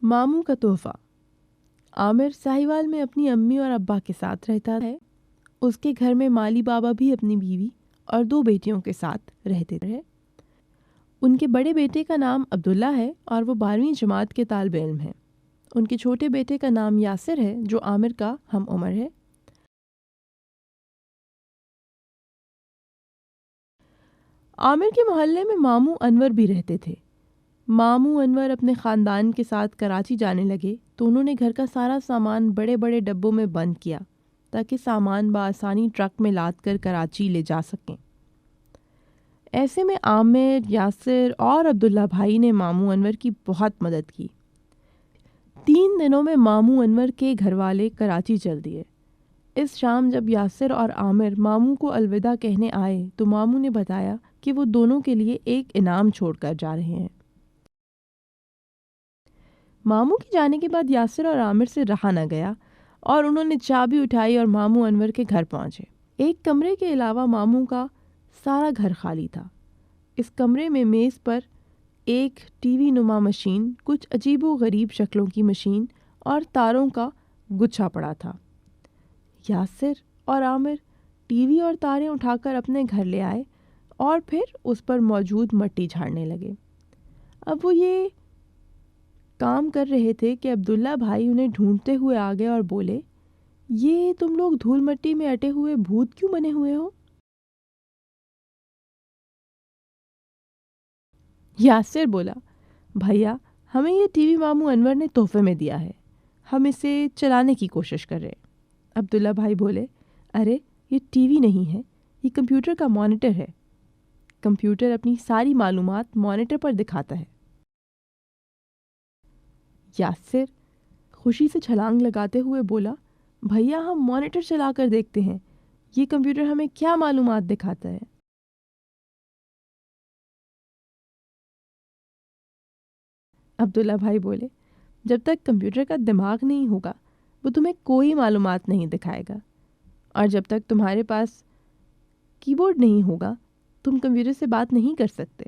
ماموں کا تحفہ۔ عامر ساہیوال میں اپنی امی اور ابا کے ساتھ رہتا ہے۔ اس کے گھر میں مالی بابا بھی اپنی بیوی اور 2 بیٹیوں کے ساتھ رہتے ہیں۔ ان کے بڑے بیٹے کا نام عبداللہ ہے اور وہ 12ویں جماعت کے طالب علم ہیں۔ ان کے چھوٹے بیٹے کا نام یاسر ہے جو عامر کا ہم عمر ہے۔ عامر کے محلے میں ماموں انور بھی رہتے تھے۔ ماموں انور اپنے خاندان کے ساتھ کراچی جانے لگے تو انہوں نے گھر کا سارا سامان بڑے بڑے ڈبوں میں بند کیا تاکہ سامان بآسانی ٹرک میں لاد کر کراچی لے جا سکیں۔ ایسے میں عامر، یاسر اور عبداللہ بھائی نے ماموں انور کی بہت مدد کی۔ 3 دنوں میں ماموں انور کے گھر والے کراچی چل دیے۔ اس شام جب یاسر اور عامر ماموں کو الوداع کہنے آئے تو ماموں نے بتایا کہ وہ دونوں کے لیے ایک انعام چھوڑ کر جا رہے ہیں۔ ماموں کے جانے کے بعد یاسر اور عامر سے رہا نہ گیا اور انہوں نے چابی اٹھائی اور ماموں انور کے گھر پہنچے۔ ایک کمرے کے علاوہ ماموں کا سارا گھر خالی تھا۔ اس کمرے میں میز پر ایک ٹی وی نما مشین، کچھ عجیب و غریب شکلوں کی مشین اور تاروں کا گچھا پڑا تھا۔ یاسر اور عامر ٹی وی اور تاریں اٹھا کر اپنے گھر لے آئے اور پھر اس پر موجود مٹی جھاڑنے لگے۔ اب وہ یہ کام کر رہے تھے کہ عبداللہ بھائی انہیں ڈھونڈتے ہوئے آ گئے اور بولے، یہ تم لوگ دھول مٹی میں اٹے ہوئے بھوت کیوں بنے ہوئے ہو؟ یاسر بولا، بھیا ہمیں یہ ٹی وی ماموں انور نے تحفے میں دیا ہے، ہم اسے چلانے کی کوشش کر رہے۔ عبداللہ بھائی بولے، ارے یہ ٹی وی نہیں ہے، یہ کمپیوٹر کا مانیٹر ہے۔ کمپیوٹر اپنی ساری معلومات مانیٹر پر دکھاتا ہے۔ یاسر خوشی سے چھلانگ لگاتے ہوئے بولا، بھیا ہم مانیٹر چلا کر دیکھتے ہیں، یہ کمپیوٹر ہمیں کیا معلومات دکھاتا ہے؟ عبداللہ بھائی بولے، جب تک کمپیوٹر کا دماغ نہیں ہوگا وہ تمہیں کوئی معلومات نہیں دکھائے گا، اور جب تک تمہارے پاس کی بورڈ نہیں ہوگا تم کمپیوٹر سے بات نہیں کر سکتے۔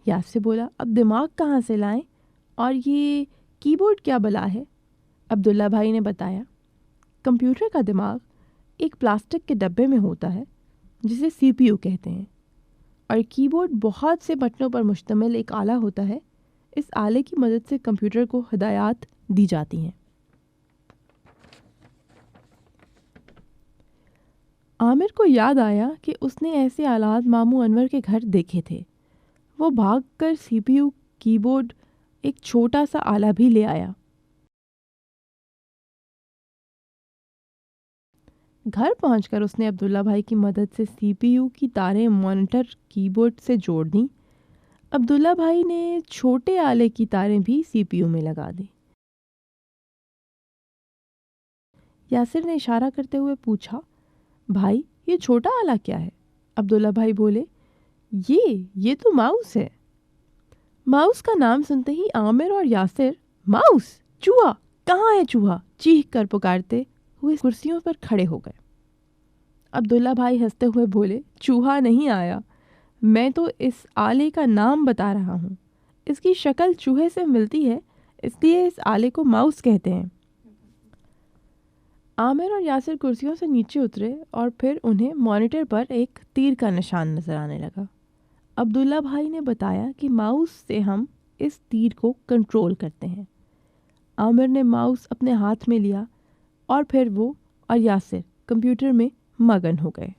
یاسر بولا، اب دماغ کہاں سے لائیں اور یہ کی بورڈ کیا بلا ہے؟ عبداللہ بھائی نے بتایا، کمپیوٹر کا دماغ ایک پلاسٹک کے ڈبے میں ہوتا ہے جسے سی پی یو کہتے ہیں، اور کی بورڈ بہت سے بٹنوں پر مشتمل ایک آلہ ہوتا ہے۔ اس آلے کی مدد سے کمپیوٹر کو ہدایات دی جاتی ہیں۔ عامر کو یاد آیا کہ اس نے ایسے آلات ماموں انور کے گھر دیکھے تھے۔ وہ بھاگ کر سی پی یو، کی بورڈ، ایک چھوٹا سا آلہ بھی لے آیا۔ گھر پہنچ کر اس نے عبداللہ بھائی کی مدد سے سی پی یو کی تاریں مانیٹر کی بورڈ سے جوڑ دیں۔ عبداللہ بھائی نے چھوٹے آلے کی تاریں بھی سی پی یو میں لگا دیں۔ یاسر نے اشارہ کرتے ہوئے پوچھا، بھائی یہ چھوٹا آلہ کیا ہے؟ عبداللہ بھائی بولے، یہ تو ماؤس ہے۔ ماؤس کا نام سنتے ہی عامر اور یاسر، ماؤس، چوہا، کہاں ہے چوہا، چیخ کر پکارتے ہوئے کرسیوں پر کھڑے ہو گئے۔ عبداللہ بھائی ہنستے ہوئے بولے، چوہا نہیں آیا، میں تو اس آلے کا نام بتا رہا ہوں۔ اس کی شکل چوہے سے ملتی ہے، اس لیے اس آلے کو ماؤس کہتے ہیں۔ عامر اور یاسر کرسیوں سے نیچے اترے اور پھر انہیں مانیٹر پر ایک تیر کا نشان نظر آنے لگا۔ عبداللہ بھائی نے بتایا کہ ماؤس سے ہم اس تیر کو کنٹرول کرتے ہیں۔ عامر نے ماؤس اپنے ہاتھ میں لیا اور پھر وہ اور یاسر کمپیوٹر میں مگن ہو گئے۔